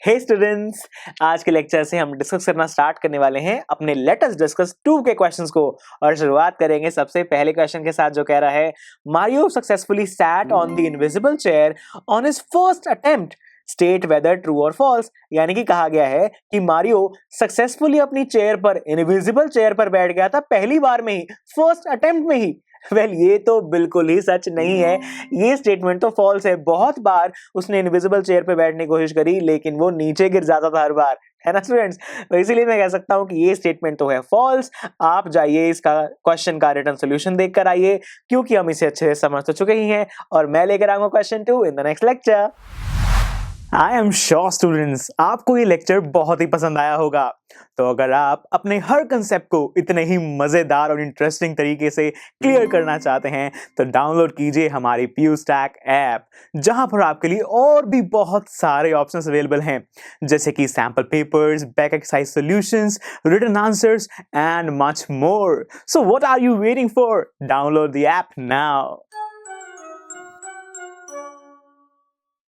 हे students, आज के lecture से हम डिस्कस करना स्टार्ट करने वाले हैं अपने लेट अस डिस्कस 2 के क्वेश्चंस को। और शुरुआत करेंगे सबसे पहले क्वेश्चन के साथ जो कह रहा है Mario successfully sat on the invisible chair on his first attempt, state whether true और फॉल्स। यानी कि कहा गया है कि मारियो सक्सेसफुली अपनी चेयर पर, इनविजिबल चेयर पर बैठ गया था पहली बार में ही, फर्स्ट अटेम्प्ट में ही। वेल ये तो बिल्कुल ही सच नहीं है, ये स्टेटमेंट तो फॉल्स है। बहुत बार उसने इनविजिबल चेयर पे बैठने की कोशिश करी लेकिन वो नीचे गिर जाता था हर बार, है ना स्टूडेंट्स। तो इसीलिए मैं कह सकता हूं कि ये स्टेटमेंट तो है फॉल्स। आप जाइए इसका क्वेश्चन का रिटन सोल्यूशन देख कर आइए, क्योंकि हम इसे अच्छे से समझ तो चुके ही हैं और मैं लेकर आऊंगा question 2 in the next lecture. I am sure students आपको ये लेक्चर बहुत ही पसंद आया होगा। तो अगर आप अपने हर कंसेप्ट को इतने ही मजेदार और इंटरेस्टिंग तरीके से क्लियर करना चाहते हैं तो डाउनलोड कीजिए हमारी PuStack ऐप, जहां पर आपके लिए और भी बहुत सारे ऑप्शंस अवेलेबल हैं, जैसे कि sample papers, back exercise solutions, written answers and much more. So what are you waiting for? Download the app now.